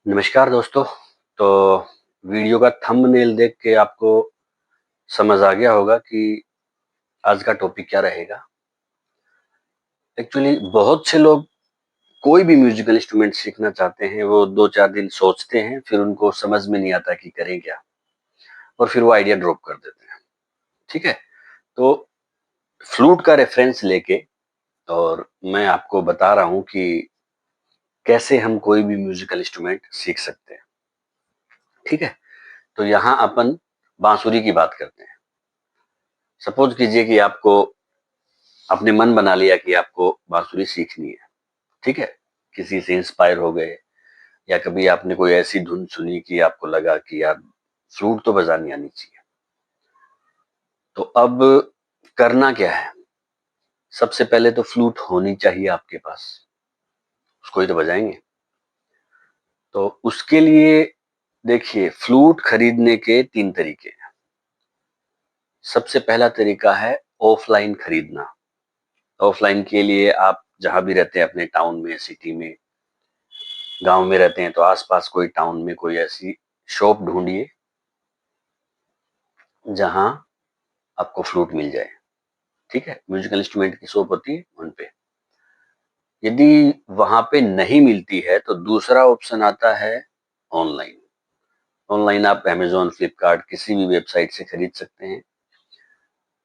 नमस्कार दोस्तों। तो वीडियो का थंबनेल देख के आपको समझ आ गया होगा कि आज का टॉपिक क्या रहेगा। एक्चुअली बहुत से लोग कोई भी म्यूजिकल इंस्ट्रूमेंट सीखना चाहते हैं, वो 2-4 दिन सोचते हैं, फिर उनको समझ में नहीं आता कि करें क्या, और फिर वो आइडिया ड्रॉप कर देते हैं। ठीक है? तो फ्लूट का रेफरेंस लेके और मैं आपको बता रहा हूँ कि कैसे हम कोई भी म्यूजिकल इंस्ट्रूमेंट सीख सकते हैं। ठीक है? तो यहाँ अपन बांसुरी की बात करते हैं। सपोज कीजिए कि आपने मन बना लिया कि आपको बांसुरी सीखनी है। ठीक है? किसी से इंस्पायर हो गए या कभी आपने कोई ऐसी धुन सुनी कि आपको लगा कि यार फ्लूट तो बजानी आनी चाहिए। तो अब करना क्या है? सबसे पहले तो फ्लूट होनी चाहिए आपके पास, उसको ही तो बजाएंगे। तो उसके लिए देखिए, फ्लूट खरीदने के 3 तरीके हैं। सबसे पहला तरीका है ऑफलाइन खरीदना। ऑफलाइन के लिए आप जहां भी रहते हैं, अपने टाउन में, सिटी में, गांव में रहते हैं, तो आसपास कोई टाउन में कोई ऐसी शॉप ढूंढिए जहां आपको फ्लूट मिल जाए। ठीक है? म्यूजिकल इंस्ट्रूमेंट की शॉप होती है उन पे। यदि वहां पे नहीं मिलती है तो दूसरा ऑप्शन आता है ऑनलाइन। ऑनलाइन आप अमेजोन, फ्लिपकार्ट, किसी भी वेबसाइट से खरीद सकते हैं।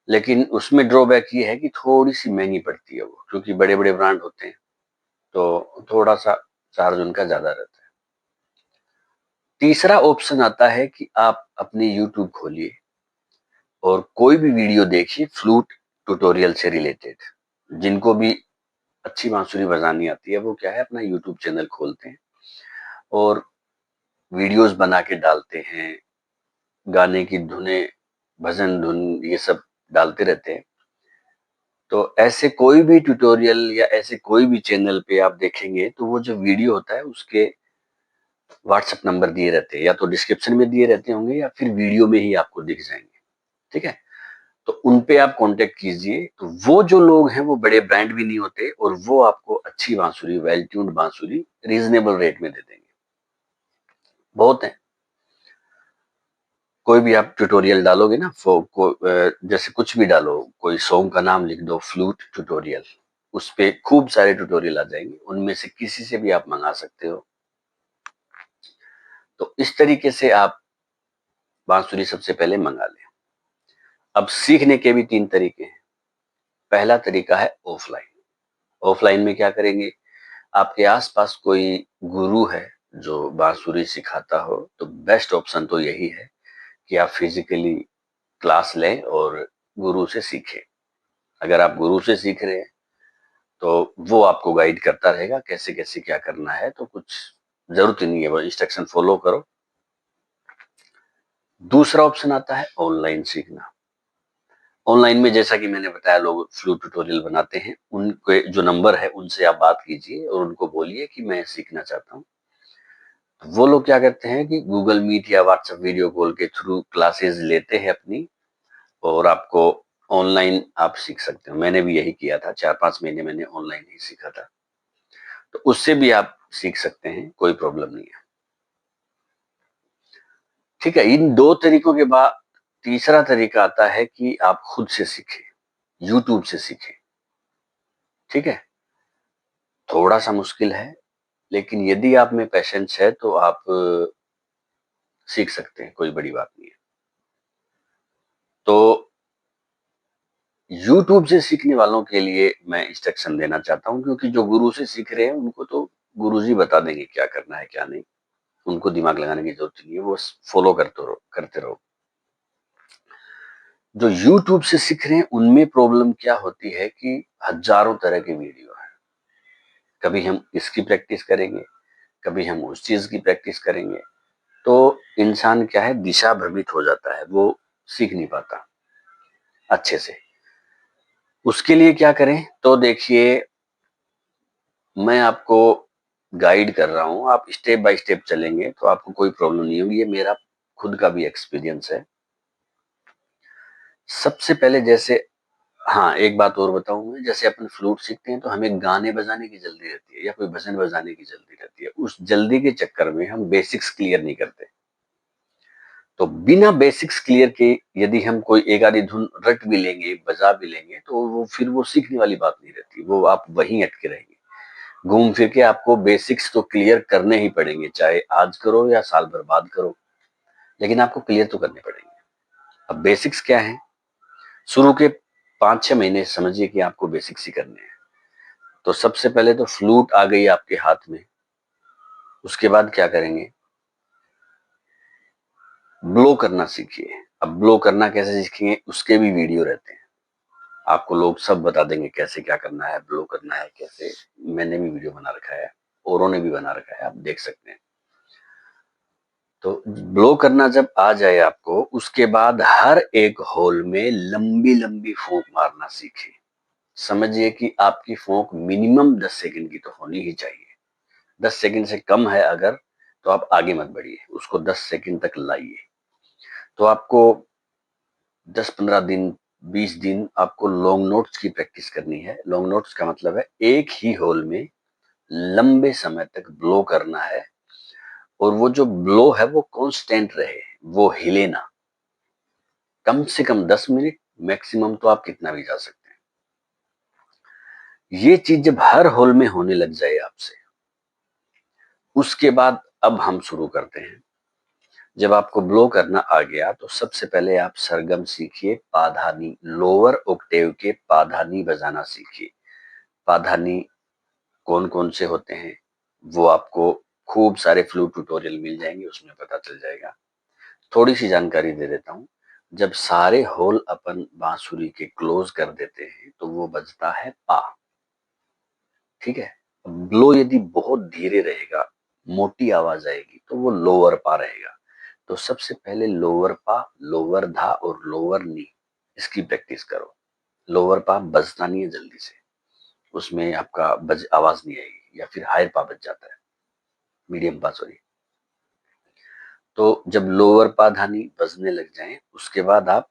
लेकिन उसमें ड्रॉबैक ये है कि थोड़ी सी महंगी पड़ती है वो, क्योंकि बड़े बड़े ब्रांड होते हैं, तो थोड़ा सा चार्ज उनका ज्यादा रहता है। तीसरा ऑप्शन आता है कि आप अपनी यूट्यूब खोलिए और कोई भी वीडियो देखिए फ्लूट ट्यूटोरियल से रिलेटेड। जिनको भी अच्छी बांसुरी बजानी आती है, वो क्या है, अपना यूट्यूब चैनल खोलते हैं और वीडियोस बना के डालते हैं, गाने की धुनें, भजन धुन, ये सब डालते रहते हैं। तो ऐसे कोई भी ट्यूटोरियल या ऐसे कोई भी चैनल पे आप देखेंगे तो वो जो वीडियो होता है उसके व्हाट्सएप नंबर दिए रहते हैं, या तो डिस्क्रिप्शन में दिए रहते होंगे या फिर वीडियो में ही आपको दिख जाएंगे। ठीक है? तो उन पे आप कांटेक्ट कीजिए। तो वो जो लोग हैं वो बड़े ब्रांड भी नहीं होते, और वो आपको अच्छी बांसुरी, वेल ट्यून्ड बांसुरी रीजनेबल रेट में दे देंगे। बहुत है। कोई भी आप ट्यूटोरियल डालोगे ना, जैसे कुछ भी डालो, कोई सॉन्ग का नाम लिख दो फ्लूट ट्यूटोरियल, उस पे खूब सारे ट्यूटोरियल आ जाएंगे, उनमें से किसी से भी आप मंगा सकते हो। तो इस तरीके से आप बांसुरी सबसे पहले मंगा लें। अब सीखने के भी 3 तरीके हैं। पहला तरीका है ऑफलाइन। ऑफलाइन में क्या करेंगे, आपके आसपास कोई गुरु है जो बांसुरी सिखाता हो, तो बेस्ट ऑप्शन तो यही है कि आप फिजिकली क्लास लें और गुरु से सीखें। अगर आप गुरु से सीख रहे हैं तो वो आपको गाइड करता रहेगा कैसे कैसे क्या करना है, तो कुछ जरूरत ही नहीं है, वो इंस्ट्रक्शन फॉलो करो। दूसरा ऑप्शन आता है ऑनलाइन सीखना। ऑनलाइन में जैसा कि मैंने बताया, लोग फ्लूट ट्यूटोरियल बनाते हैं, उनके जो नंबर है उनसे आप बात कीजिए और उनको बोलिए कि मैं सीखना चाहता हूँ। वो लोग क्या करते हैं कि गूगल मीट या व्हाट्सएप वीडियो कॉल के थ्रू क्लासेस लेते हैं अपनी, और आपको ऑनलाइन आप सीख सकते हो। मैंने भी यही किया था, 4-5 महीने मैंने ऑनलाइन ही सीखा था। तो उससे भी आप सीख सकते हैं, कोई प्रॉब्लम नहीं है। ठीक है? इन 2 तरीकों के बाद तीसरा तरीका आता है कि आप खुद से सीखें, यूट्यूब से सीखें। ठीक है? थोड़ा सा मुश्किल है, लेकिन यदि आप में पेशेंस है तो आप सीख सकते हैं, कोई बड़ी बात नहीं है। तो यूट्यूब से सीखने वालों के लिए मैं इंस्ट्रक्शन देना चाहता हूँ, क्योंकि जो गुरु से सीख रहे हैं उनको तो गुरुजी बता देंगे क्या करना है क्या नहीं। उनको दिमाग लगाने की जरूरत नहीं है, वो बस फॉलो करते रहो। जो यूट्यूब से सीख रहे हैं उनमें प्रॉब्लम क्या होती है कि हजारों तरह के वीडियो हैं। कभी हम इसकी प्रैक्टिस करेंगे, कभी हम उस चीज की प्रैक्टिस करेंगे, तो इंसान क्या है, दिशा भ्रमित हो जाता है, वो सीख नहीं पाता अच्छे से। उसके लिए क्या करें, तो देखिए, मैं आपको गाइड कर रहा हूँ, आप स्टेप बाय स्टेप चलेंगे तो आपको कोई प्रॉब्लम नहीं होगी। ये मेरा खुद का भी एक्सपीरियंस है। सबसे पहले जैसे हाँ, एक बात और बताऊँ मैं, जैसे अपन फ्लूट सीखते हैं तो हमें गाने बजाने की जल्दी रहती है या कोई भजन बजाने की जल्दी रहती है। उस जल्दी के चक्कर में हम बेसिक्स क्लियर नहीं करते। तो बिना बेसिक्स क्लियर के यदि हम कोई एक आधी धुन रट भी लेंगे, बजा भी लेंगे, तो वो फिर वो सीखने वाली बात नहीं रहती। वो आप वहीं अटके रहेंगे। घूम फिर के आपको बेसिक्स तो क्लियर करने ही पड़ेंगे, चाहे आज करो या साल भर बाद करो, लेकिन आपको क्लियर तो करने पड़ेंगे। अब बेसिक्स क्या है? शुरू के 5-6 महीने समझिए कि आपको बेसिक्स ही करने हैं। तो सबसे पहले तो फ्लूट आ गई आपके हाथ में, उसके बाद क्या करेंगे? ब्लो करना सीखिए। अब ब्लो करना कैसे सीखेंगे, उसके भी वीडियो रहते हैं। आपको लोग सब बता देंगे कैसे क्या करना है, ब्लो करना है कैसे। मैंने भी वीडियो बना रखा है, औरों ने भी बना रखा है, आप देख सकते हैं। तो ब्लो करना जब आ जाए आपको, उसके बाद हर एक होल में लंबी लंबी फूंक मारना सीखें। समझिए कि आपकी फूंक मिनिमम 10 सेकंड की तो होनी ही चाहिए। 10 सेकंड से कम है अगर, तो आप आगे मत बढ़िए, उसको 10 सेकंड तक लाइए। तो आपको 10-15 दिन, 20 दिन आपको लॉन्ग नोट्स की प्रैक्टिस करनी है। लॉन्ग नोट्स का मतलब है एक ही होल में लंबे समय तक ब्लो करना है, और वो जो ब्लो है वो कांस्टेंट रहे, वो हिले ना। कम से कम 10 मिनट, मैक्सिमम तो आप कितना भी जा सकते हैं। ये चीज जब हर होल में होने लग जाए आपसे, उसके बाद अब हम शुरू करते हैं। जब आपको ब्लो करना आ गया तो सबसे पहले आप सरगम सीखिए, पाधानी, लोअर ऑक्टेव के पाधानी बजाना सीखिए। पाधानी कौन कौन से होते हैं वो आपको खूब सारे फ्लूट ट्यूटोरियल मिल जाएंगे, उसमें पता चल जाएगा। थोड़ी सी जानकारी दे देता हूँ। जब सारे होल अपन बांसुरी के क्लोज कर देते हैं तो वो बजता है पा। ठीक है। ब्लो यदि बहुत धीरे रहेगा, मोटी आवाज आएगी, तो वो लोअर पा रहेगा। तो सबसे पहले लोअर पा, लोअर धा और लोअर नी, इसकी प्रैक्टिस करो। लोअर पा बजता नहीं है जल्दी से, उसमें आपका आवाज नहीं आएगी, या फिर हायर पा बज जाता है, मीडियम पा सॉरी। तो जब लोअर पा धानी बजने लग जाए, उसके बाद आप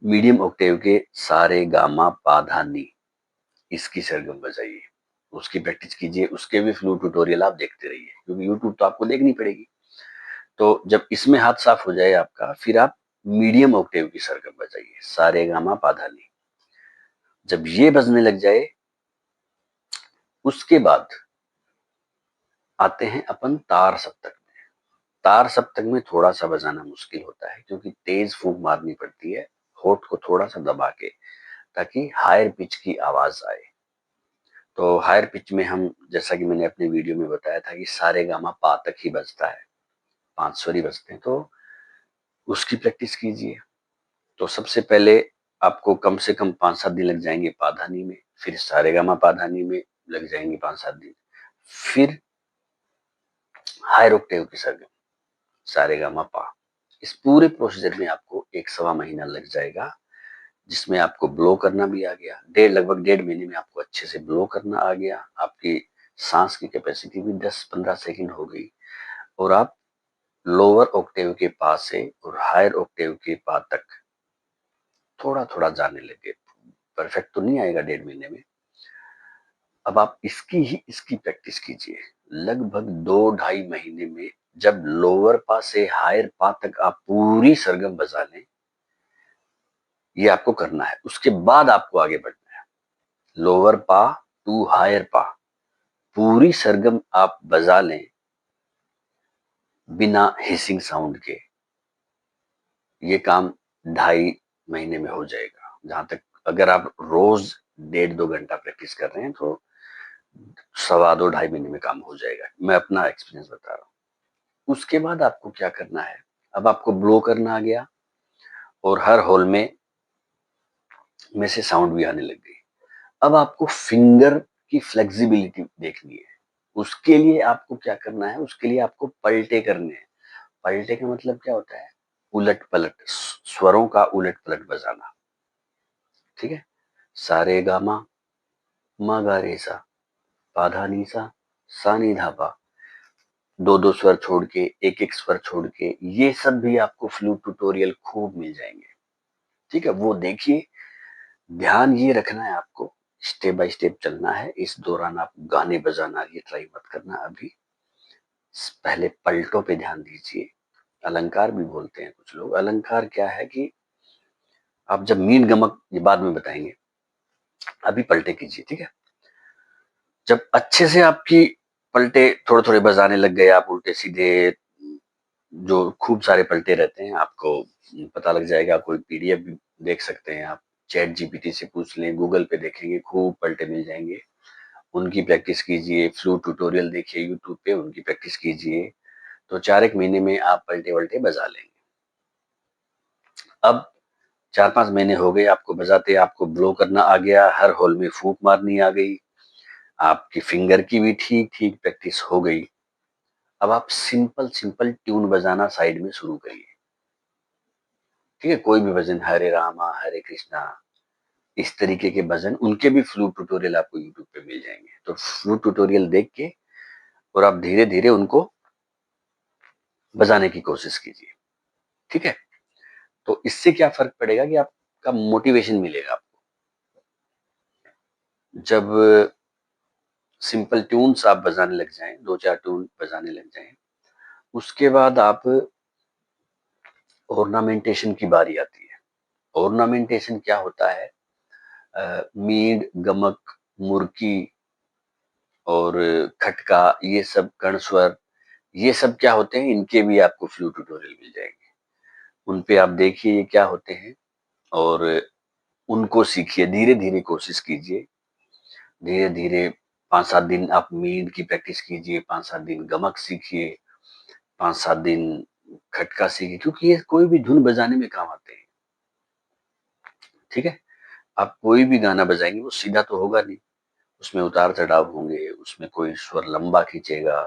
मीडियम ऑक्टेव के सारे गामा पा धा नी, इसकी सरगम बजाइए। उसकी प्रैक्टिस कीजिए। उसके भी फ्लूट ट्यूटोरियल आप देखते रहिए, क्योंकि यूट्यूब तो आपको देखनी पड़ेगी। तो जब इसमें हाथ साफ हो जाए आपका, फिर आप मीडियम ऑक्टेव की सरगम बजाइए, सारे गामा पा धा नी। जब ये बजने लग जाए, उसके बाद आते हैं अपन तार सप्तक में। तार सप्तक में थोड़ा सा बजाना मुश्किल होता है, क्योंकि तेज फूंक मारनी पड़ती है, होठ को थोड़ा सा दबा के, ताकि हायर पिच की आवाज आए। तो हायर पिच में हम, जैसा कि मैंने अपने वीडियो में बताया था, कि सारे गामा पा तक ही बजता है, 5 स्वरी बजते हैं। तो उसकी प्रैक्टिस कीजिए। तो सबसे पहले आपको कम से कम 5-7 दिन लग जाएंगे पाधानी में, फिर सारेगामा पाधानी में लग जाएंगे 5-7 दिन, फिर हायर ऑक्टेव की सरगम सारेगामा पा। इस पूरे प्रोसीजर में आपको 1-1.25 महीना लग जाएगा, जिसमें आपको ब्लो करना भी आ गया। लगभग 1.5 महीने में आपको अच्छे से ब्लो करना आ गया। आपकी सांस की कैपेसिटी भी 10-15 सेकंड हो गई, और आप लोअर ऑक्टेव के पा से और हायर ऑक्टेव के पा तक थोड़ा थोड़ा जाने लगे। परफेक्ट तो नहीं आएगा 1.5 महीने में। अब आप इसकी प्रैक्टिस कीजिए। लगभग 2-2.5 महीने में जब लोअर पा से हायर पा तक आप पूरी सरगम बजा लें, ये आपको करना है। उसके बाद आपको आगे बढ़ना है। लोअर पा टू हायर पा पूरी सरगम आप बजा लें बिना हिसिंग साउंड के, ये काम 2.5 महीने में हो जाएगा। जहां तक, अगर आप रोज 1.5-2 घंटा प्रैक्टिस कर रहे हैं तो 2.25-2.5 महीने में काम हो जाएगा। मैं अपना एक्सपीरियंस बता रहा हूँ। उसके बाद आपको क्या करना है? अब आपको ब्लो करना आ गया, और हर होल में से साउंड भी आने लग गई। अब आपको फिंगर की फ्लेक्सिबिलिटी देखनी है। उसके लिए आपको क्या करना है? उसके लिए आपको पलटे करने हैं। पलटे का मतलब क्या होता है? उलट पलट, स्वरों का उलट पलट बजाना। ठीक है। सारे गामा, मा गा रे सा, पा धा नी सा नी धा पा, 2-2 स्वर छोड़ के, एक-एक स्वर छोड़ के, ये सब भी आपको फ्लूट ट्यूटोरियल खूब मिल जाएंगे। ठीक है, वो देखिए। ध्यान ये रखना है आपको, स्टेप बाय स्टेप चलना है। इस दौरान आप गाने बजाना ये ट्राई मत करना अभी। पहले पलटों पे ध्यान दीजिए। अलंकार भी बोलते हैं कुछ लोग। अलंकार क्या है कि आप जब मीन गमक, ये बाद में बताएंगे, अभी पलटे कीजिए, ठीक है। जब अच्छे से आपकी पलटे थोड़े थोड़े बजाने लग गए, आप उल्टे सीधे जो खूब सारे पलटे रहते हैं, आपको पता लग जाएगा। कोई पीडीएफ भी देख सकते हैं आप, चैट जीपीटी से पूछ लें, गूगल पे देखेंगे, खूब पलटे मिल जाएंगे। उनकी प्रैक्टिस कीजिए। फ्लूट ट्यूटोरियल देखिए यूट्यूब पे, उनकी प्रैक्टिस कीजिए। तो 4 एक महीने में आप पलटे वलटे बजा लेंगे। अब 4-5 महीने हो गए आपको बजाते, आपको ब्लो करना आ गया, हर होल में फूंक मारनी आ गई, आपकी फिंगर की भी ठीक ठीक प्रैक्टिस हो गई। अब आप सिंपल सिंपल ट्यून बजाना साइड में शुरू करिए, ठीक है। कोई भी भजन, हरे रामा हरे कृष्णा, इस तरीके के भजन, उनके भी फ्लूट ट्यूटोरियल आपको यूट्यूब पे मिल जाएंगे। तो फ्लूट ट्यूटोरियल देख के और आप धीरे धीरे उनको बजाने की कोशिश कीजिए, ठीक है। तो इससे क्या फर्क पड़ेगा कि आपका मोटिवेशन मिलेगा आपको। जब सिंपल ट्यून्स आप बजाने लग जाएं, 2-4 ट्यून बजाने लग जाएं, उसके बाद आप ऑर्नामेंटेशन की बारी आती है। ऑर्नामेंटेशन क्या होता है? मींड, गमक, मुर्की और खटका, ये सब कर्ण स्वर, ये सब क्या होते हैं, इनके भी आपको फ्लूट ट्यूटोरियल मिल जाएंगे। उन पे आप देखिए ये क्या होते हैं और उनको सीखिए। धीरे धीरे कोशिश कीजिए, धीरे धीरे 5-7 दिन आप मींड की प्रैक्टिस कीजिए, 5-7 दिन गमक सीखिए, 5-7 दिन खटका सीखिए, क्योंकि ये कोई भी धुन बजाने में काम आते हैं, ठीक है। आप कोई भी गाना बजाएंगे वो सीधा तो होगा नहीं, उसमें उतार चढ़ाव होंगे, उसमें कोई स्वर लंबा खींचेगा,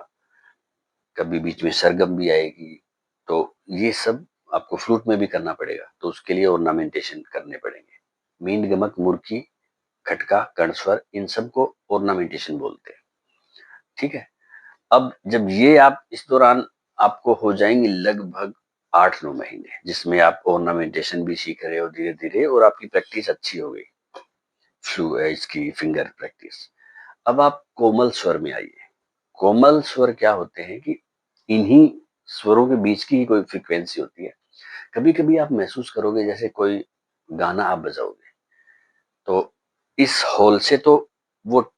कभी बीच में सरगम भी आएगी। तो ये सब आपको फ्लूट में भी करना पड़ेगा, तो उसके लिए ऑर्नामेंटेशन करने पड़ेंगे। मींड, गमक, मुर्की, खटका, कर्ण स्वर, इन सबको ऑर्नामेंटेशन बोलते हैं, ठीक है। अब जब ये आप इस दौरान आपको हो जाएंगे लगभग 8-9 महीने, जिसमें आप ऑर्नामेंटेशन भी सीख रहे हो धीरे धीरे और आपकी प्रैक्टिस अच्छी हो गई, फ्लू इसकी फिंगर प्रैक्टिस। अब आप कोमल स्वर में आइए। कोमल स्वर क्या होते हैं कि इन्हीं स्वरों के बीच की ही कोई फ्रीक्वेंसी होती है। कभी कभी आप महसूस करोगे जैसे कोई गाना आप बजाओगे, तो इस हॉल से तो वो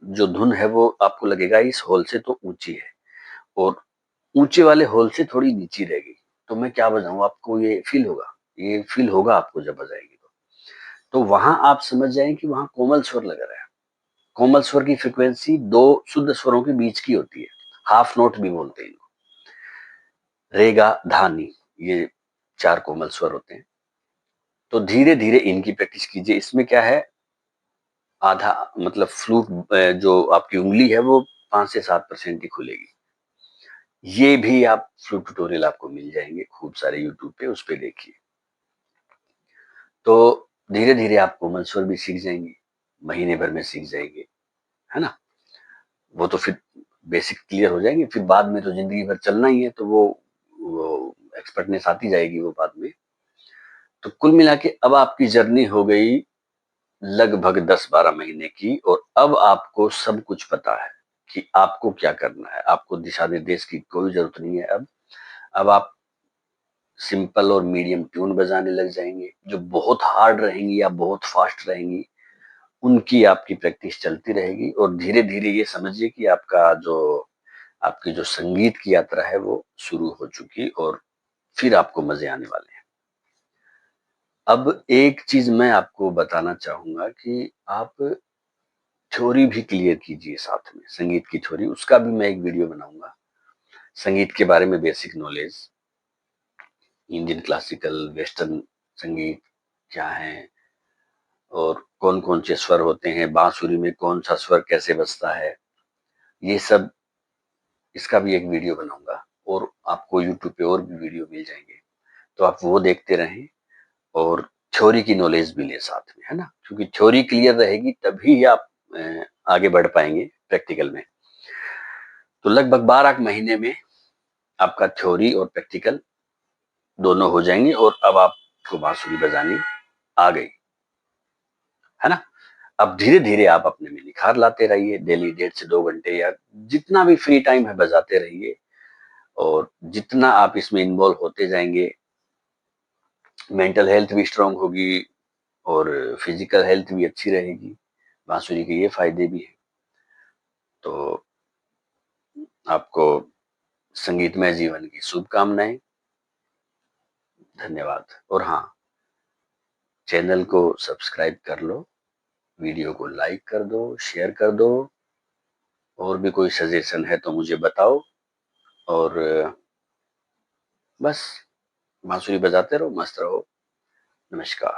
जो धुन है वो आपको लगेगा इस हॉल से तो ऊंची है, और ऊंचे वाले हॉल से थोड़ी नीची रहेगी। तो मैं क्या बजाऊं, आपको ये फील होगा, ये फील होगा आपको जब बजाएंगे तो वहां आप समझ जाएं कि वहां कोमल स्वर लग रहा है। कोमल स्वर की फ्रीक्वेंसी 2 शुद्ध स्वरों के बीच की होती है, हाफ नोट भी बोलते हैं इनको। रे गा धा नी, ये 4 कोमल स्वर होते हैं। तो धीरे धीरे इनकी प्रैक्टिस कीजिए। इसमें क्या है, आधा मतलब फ्लूट जो आपकी उंगली है वो 5 से 7% ही खुलेगी। ये भी आप फ्लूट ट्यूटोरियल आपको मिल जाएंगे खूब सारे यूट्यूब पे, उस पे देखिए। तो धीरे धीरे आप कोमल स्वर भी सीख जाएंगे, महीने भर में सीख जाएंगे, है ना। वो तो फिर बेसिक क्लियर हो जाएंगे, फिर बाद में तो जिंदगी भर चलना ही है, तो वो एक्सपर्टनेस आती जाएगी वो बाद में। तो कुल मिला के अब आपकी जर्नी हो गई लगभग 10-12 महीने की, और अब आपको सब कुछ पता है कि आपको क्या करना है। आपको दिशा निर्देश की कोई जरूरत नहीं है अब आप सिंपल और मीडियम ट्यून बजाने लग जाएंगे। जो बहुत हार्ड रहेंगी या बहुत फास्ट रहेंगी, उनकी आपकी प्रैक्टिस चलती रहेगी, और धीरे धीरे ये समझिए कि आपकी जो संगीत की यात्रा है वो शुरू हो चुकी, और फिर आपको मजे आने वाले हैं। अब एक चीज मैं आपको बताना चाहूंगा कि आप थ्योरी भी क्लियर कीजिए साथ में, संगीत की थ्योरी, उसका भी मैं एक वीडियो बनाऊंगा। संगीत के बारे में basic knowledge, Indian classical, western संगीत क्या है, और कौन कौन से स्वर होते हैं, बांसुरी में कौन सा स्वर कैसे बजता है, ये सब, इसका भी एक वीडियो बनाऊंगा। और आपको यूट्यूब पे और भी वीडियो मिल जाएंगे, तो आप वो देखते रहें और थ्योरी की नॉलेज भी लें साथ में, है ना। क्योंकि थ्योरी क्लियर रहेगी तभी आप आगे बढ़ पाएंगे प्रैक्टिकल में। तो लगभग 12 महीने में आपका थ्योरी और प्रैक्टिकल दोनों हो जाएंगे, और अब आपको बांसुरी बजानी आ गई। है ना? अब धीरे-धीरे आप अपने में निखार लाते रहिए, डेली 1.5 से 2 घंटे या जितना भी फ्री टाइम है बजाते रहिए, और जितना आप इसमें इन्वॉल्व होते जाएँगे, मेंटल हेल्थ भी स्ट्रॉन्ग होगी और फिजिकल हेल्थ भी अच्छी रहेगी। बांसुरी के ये फ़ायदे भी हैं। तो आपको संगीतमय जीवन की शुभकामनाएँ। धन्यवाद। और हाँ, चैनल को सब्सक्राइब कर लो, वीडियो को लाइक कर दो, शेयर कर दो, और भी कोई सजेशन है तो मुझे बताओ। और बस बांसुरी बजाते रहो, मस्त रहो। नमस्कार।